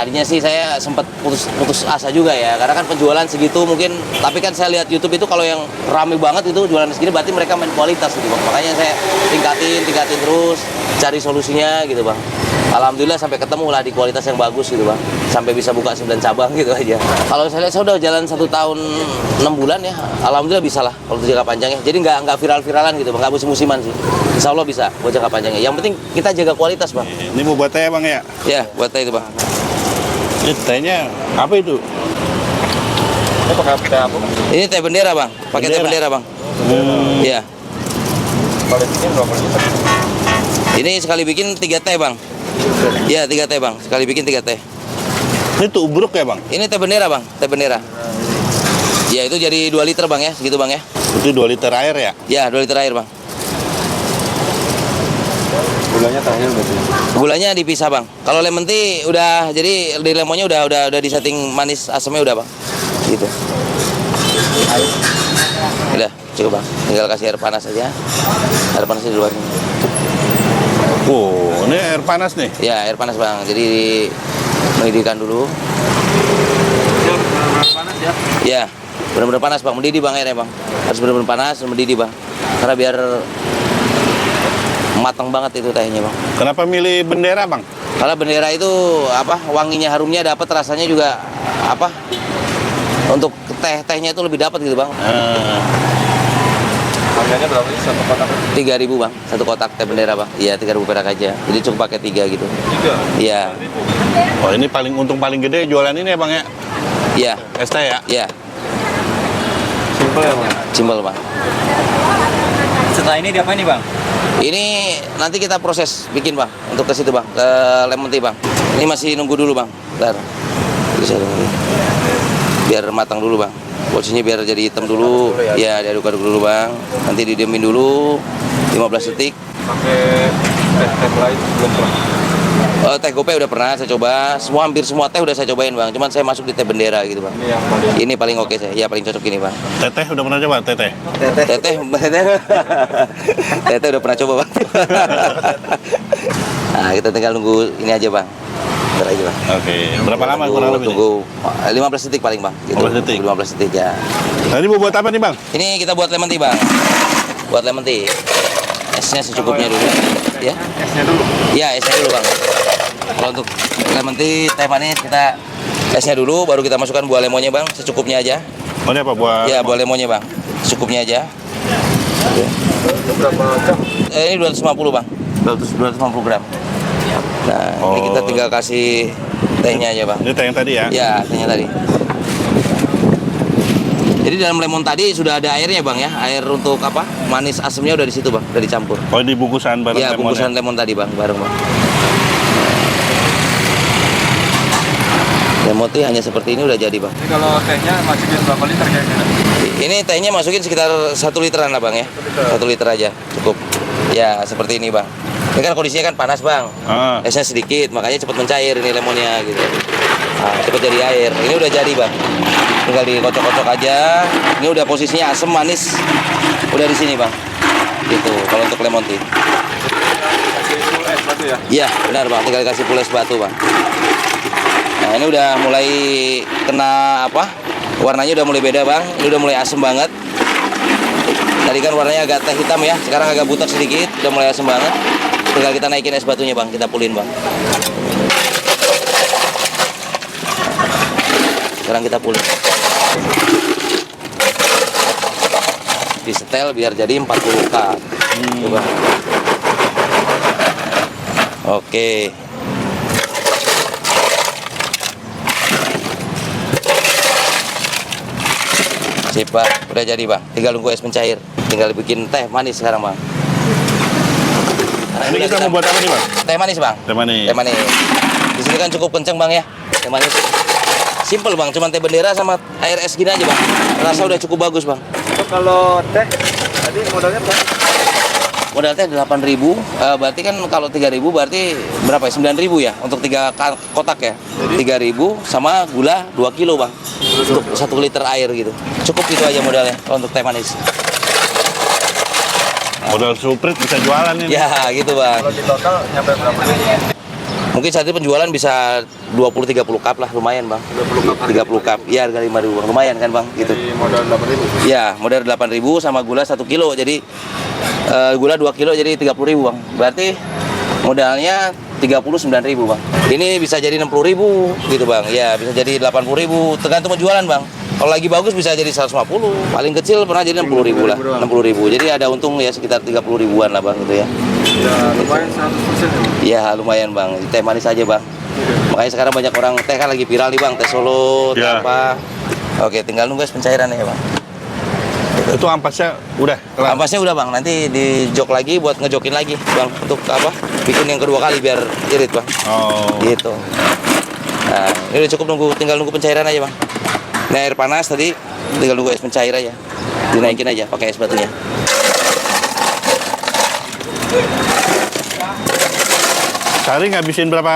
Tadinya sih saya sempat putus asa juga ya, karena kan penjualan segitu mungkin, tapi kan saya lihat YouTube itu kalau yang rame banget itu jualan segini berarti mereka main kualitas gitu bang. Makanya saya tingkatin terus, cari solusinya gitu bang. Alhamdulillah sampai ketemu lah di kualitas yang bagus gitu bang, sampai bisa buka 9 cabang gitu aja. Kalau saya lihat saya udah jalan 1 tahun 6 bulan ya, alhamdulillah bisa lah kalau jangka panjangnya. Jadi nggak viral-viralan gitu bang, nggak musim-musiman sih. Insya Allah bisa buat jangka panjangnya. Yang penting kita jaga kualitas bang. Ini mau buat teh bang ya? Ya buat teh itu bang. Ini tehnya apa itu? Ini pakai teh apa? Ini teh bendera bang, pakai teh bendera bang. Iya. Kalau ini berapa liter? Ini sekali bikin 3 teh bang. Iya 3 teh bang, sekali bikin 3 teh. Ini tubruk ya bang? Ini teh bendera bang, teh bendera. Ya itu jadi 2 liter bang ya, segitu bang ya. Itu 2 liter air ya? Ya 2 liter air bang. Gulanya terakhir berarti. Gulanya dipisah bang. Kalau lemon tea udah, jadi di lemonnya udah disetting manis asamnya udah bang. Gitu. Udah cukup bang. Tinggal kasih air panas aja. Air panas di luarnya. Oh, ini air panas nih? Ya air panas bang. Jadi mendidihkan dulu. Panas ya? Ya benar-benar panas bang. Mendidih bang airnya bang. Harus benar-benar panas, mendidih bang. Karena biar matang banget itu tehnya bang. Kenapa milih bendera bang? Kalau bendera itu apa, wanginya, harumnya dapat, rasanya juga apa, untuk tehnya itu lebih dapat gitu bang. Harganya berapa sih satu kotak? 3.000 bang, 1 kotak teh bendera bang. Iya 3.000 perak aja. Jadi cukup pakai 3 gitu. 3? Iya. Oh ini untung paling gede jualan ini ya bang ya? Iya. Es teh ya? Iya. Simpel ya bang? Simpel bang. Setelah ini diapain nih bang? Ini nanti kita proses bikin bang, untuk ke situ bang, ke lemon tea bang. Ini masih nunggu dulu bang. Bentar. Bisa dulu. Biar matang dulu bang. Posisinya biar jadi hitam dulu. Ya diaduk-aduk dulu bang. Nanti didiemin dulu 15 detik. Pakai teh lain belum pernah? Teh gope udah pernah saya coba. Hampir semua teh udah saya cobain bang. Cuman saya masuk di teh bendera gitu bang. Ini yang paling Ini paling oke saya. Ya paling cocok ini bang. Teteh udah pernah coba teteh? Teteh udah pernah coba bang. Nah kita tinggal nunggu ini aja bang. Bentar aja bang. Oke, berapa lama kurang lebih? Tunggu 15 detik paling bang. Gitu. 15 detik? 15 detik ya. Nah ini mau buat apa nih bang? Ini kita buat lemon tea bang. Buat lemon tea. Esnya secukupnya dulu. Ya. esnya dulu? Ya esnya dulu bang. Kalau untuk lemon tea, teh manis kita esnya dulu, baru kita masukkan buah lemonnya bang, secukupnya aja. Oh ini apa buat? Ya buah lemonnya bang, secukupnya aja. Berapa jam? Ini 250 bang, 250 gram. Nah ini kita tinggal kasih tehnya aja bang. Ini teh yang tadi ya? Ya tehnya tadi. Jadi dalam lemon tadi sudah ada airnya bang ya, air untuk apa? Manis asamnya udah di situ bang, udah dicampur. Oh di bungkusan bareng Ya lemon bungkusan ya? lemon tadi bang, bareng bang. Lemon tea hanya seperti ini udah jadi bang. Jadi kalau tehnya masukin berapa liter kayaknya? Ini tehnya masukin sekitar 1 literan lah bang ya, 1 liter aja cukup. Ya seperti ini bang. Ini kan kondisinya kan panas bang, esnya sedikit, makanya cepat mencair ini lemonnya gitu. Nah, cepat jadi air. Ini udah jadi bang. Tinggal dikocok-kocok aja. Ini udah posisinya asam manis, udah di sini bang. Gitu. Kalau untuk lemon tea. Kasih full es batu ya? Iya benar bang. Tinggal dikasih full es batu bang. Nah ini udah mulai kena apa? Warnanya udah mulai beda bang. Ini udah mulai asam banget. Tadi kan warnanya agak teh hitam ya. Sekarang agak butek sedikit. Udah mulai asam banget. Tinggal kita naikin es batunya bang. Kita pulin bang. Sekarang kita pulin. Disetel biar jadi 40 cup. Coba. Oke. Sip bang, udah jadi bang. Tinggal nunggu es mencair. Tinggal bikin teh manis sekarang bang. Nah, ini kita mau buat apa nih bang? Teh manis bang. Teh manis. Teh manis. Di sini kan cukup kenceng bang ya. Teh manis. Simple bang, cuma teh bendera sama air es gini aja bang. Rasa udah cukup bagus bang. Kalau teh tadi modalnya berapa? Modal teh 8.000, berarti kan kalau 3.000 berarti berapa ya? 9.000 ya untuk 3 kotak ya. 3.000 sama gula 2 kilo bang. Untuk 1 liter air gitu. Cukup itu aja modalnya kalau untuk teh manis. Modal suprit bisa jualan ini. Ya gitu bang. Kalau di total nyampe berapa? Mungkin saat ini penjualan bisa 20-30 cup lah, lumayan bang. 30 cup, ya harga 5.000 bang, lumayan kan bang, gitu. Jadi modal 8.000. Ya, modal 8.000 sama gula 1 kilo, jadi gula 2 kilo jadi 30.000 bang. Berarti modalnya 39.000 bang. Ini bisa jadi 60.000 gitu bang. Ya, bisa jadi 80.000, tergantung penjualan bang. Kalau lagi bagus bisa jadi 150, paling kecil pernah jadi 60.000 lah, 60.000. Jadi ada untung ya sekitar 30.000-an lah bang gitu ya. Ya lumayan 100% ya bang. Iya lumayan bang, teh manis aja bang. Makanya sekarang banyak orang teh kan lagi viral nih bang, teh Solo, teh Ya. apa. Oke, tinggal nunggu pencairannya ya bang. Itu ampasnya udah kelar. Ampasnya udah bang, nanti dijok lagi buat ngejokin lagi bang, untuk apa? Bikin yang kedua kali biar irit bang. Oh. Gitu. Nah, ini udah cukup tinggal nunggu pencairan aja bang. Ini air panas tadi, tinggal nunggu es pencair aja. Dinaikin aja pakai es batunya. Sehari ngabisin berapa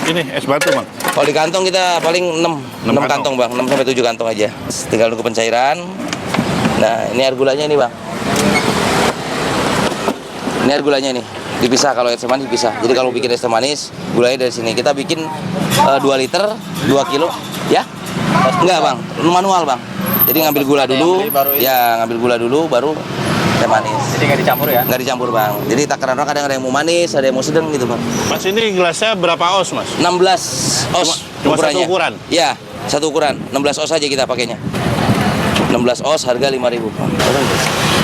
ini es batu bang? Kalau di kantong kita paling 6 kantong. kantong bang, 6 sampai 7 kantong aja. Tinggal nunggu pencairan. Nah, ini air gulanya nih bang. Ini air gulanya nih. Dipisah, kalau es teh manis dipisah. Jadi kalau bikin es teh manis, gulanya dari sini. Kita bikin 2 liter, 2 kilo. Ya? Enggak bang, manual bang. Jadi ngambil gula dulu, ya ngambil gula dulu, baru teh manis. Jadi nggak dicampur ya? Nggak dicampur bang. Jadi takaran orang kadang ada yang mau manis, ada yang mau sedang gitu bang. Mas ini gelasnya berapa os mas? 16 os Cuma ukurannya. satu ukuran? Iya, satu ukuran. 16 os aja kita pakainya. 16 os harga 5.000 bang.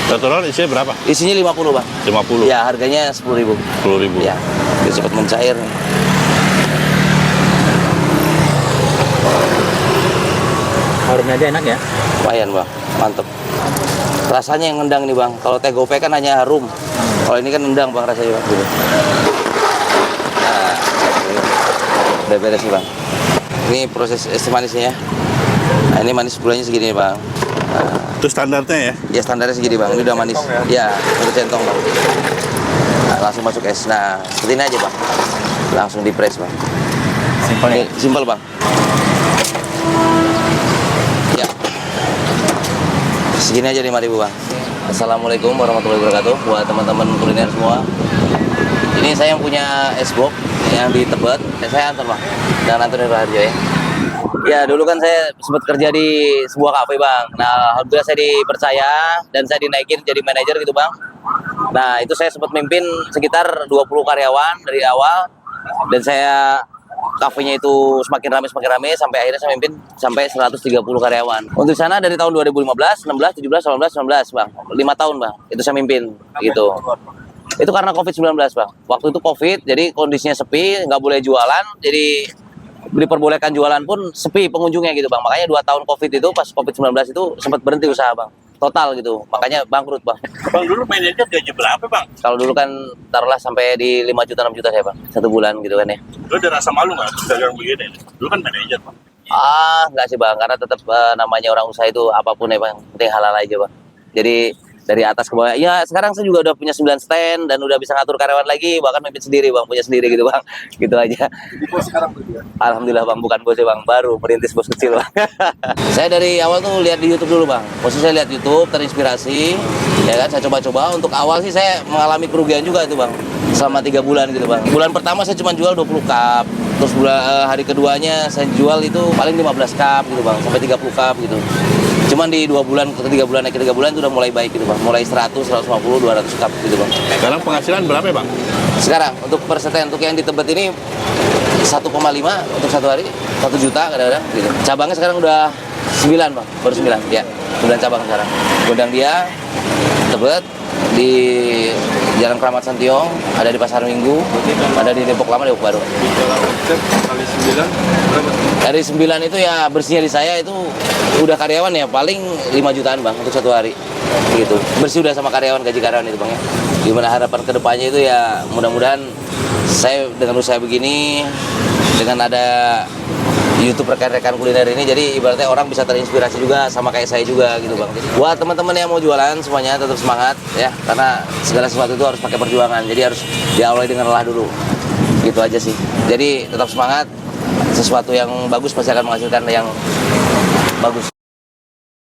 Total isinya berapa? Isinya 50 bang. 50. Ya harganya 10.000. 10.000. Ya, biar cepat mencair. Harumnya aja enak ya? Lumayan bang, mantep. Rasanya yang nendang nih bang. Kalau teh gope kan hanya harum. Kalau ini kan nendang bang rasanya bang. Gitu. Nah, udah beres nih bang. Ini proses es teh manisnya ya. Nah, ini manis gulanya segini bang. Nah, Itu standarnya ya? ya standarnya segini bang. Ini udah manis. Ya, udah centong bang. Nah, langsung masuk es. Nah, seperti ini aja bang. Langsung di press bang. Simpel Ini simpel bang. Ya. Segini aja 5.000 bang. Assalamualaikum warahmatullahi wabarakatuh buat teman-teman kuliner semua. Ini saya yang punya es box yang di Tebet. Saya antar bang. Dan Antoni Raharjo ya. Ya dulu kan saya sempat kerja di sebuah kafe bang. Nah alhamdulillah saya dipercaya dan saya dinaikin jadi manajer gitu bang. Nah itu saya sempat mimpin sekitar 20 karyawan dari awal. Dan saya kafenya itu semakin ramai sampai akhirnya saya mimpin sampai 130 karyawan. Untuk sana dari tahun 2015, 16, 17, 18, 19 bang. 5 tahun bang. Itu saya mimpin gitu. Itu karena COVID-19 bang. Waktu itu COVID, jadi kondisinya sepi, nggak boleh jualan. Jadi diperbolehkan jualan pun sepi pengunjungnya gitu bang. Makanya 2 tahun COVID itu, pas COVID-19 itu sempat berhenti usaha bang. Total gitu, makanya bangkrut bang. Bang dulu manajer gaji berapa bang? Kalau dulu kan taruhlah sampai di 5 juta 6 juta saya bang, 1 bulan gitu kan ya. Lu ada rasa malu nggak dagang begini? Dulu kan manajer bang. Enggak sih bang, karena tetap namanya orang usaha itu apapun ya bang, penting halal aja bang. Jadi dari atas ke bawah, ya sekarang saya juga udah punya 9 stand dan udah bisa ngatur karyawan lagi, bahkan mimpin sendiri bang, punya sendiri gitu bang, gitu aja. Jadi bos sekarang berarti ya? Alhamdulillah bang, bukan bos ya bang, baru merintis bos kecil bang. Saya dari awal tuh lihat di YouTube dulu bang, posisi saya lihat YouTube, terinspirasi, ya kan, saya coba-coba. Untuk awal sih saya mengalami kerugian juga itu bang, selama 3 bulan gitu bang. Bulan pertama saya cuma jual 20 cup, terus hari keduanya saya jual itu paling 15 cup gitu bang, sampai 30 cup gitu. Cuman di 2 bulan ke 3 bulan, naik ke 3 bulan itu udah mulai baik gitu bang, mulai 100, 150, 200 cup gitu bang. Sekarang penghasilan berapa ya bang? Sekarang untuk per seten untuk yang di Tebet ini 1,5 untuk 1 hari, 1 juta kadang-kadang gitu. Cabangnya sekarang udah 9 bang, baru 9 ya, 9 cabang sekarang. Gudang dia Tebet di Jalan Kramat Santiong, ada di Pasar Minggu, ada di Depok Lama, Depok Baru. Bicara omset kali 9 berapa? Dari 9 itu ya bersihnya di saya itu udah karyawan ya paling 5 jutaan bang untuk 1 hari gitu. Bersih udah sama karyawan, gaji karyawan itu bang ya. Gimana harapan kedepannya itu ya mudah-mudahan saya dengan usaha begini, dengan ada YouTube rekan-rekan kuliner ini, jadi ibaratnya orang bisa terinspirasi juga sama kayak saya juga gitu bang. Jadi buat teman-teman yang mau jualan semuanya tetap semangat ya, karena segala sesuatu itu harus pakai perjuangan. Jadi harus diawali dengan lelah dulu. Gitu aja sih. Jadi tetap semangat. Sesuatu yang bagus pasti akan menghasilkan yang bagus.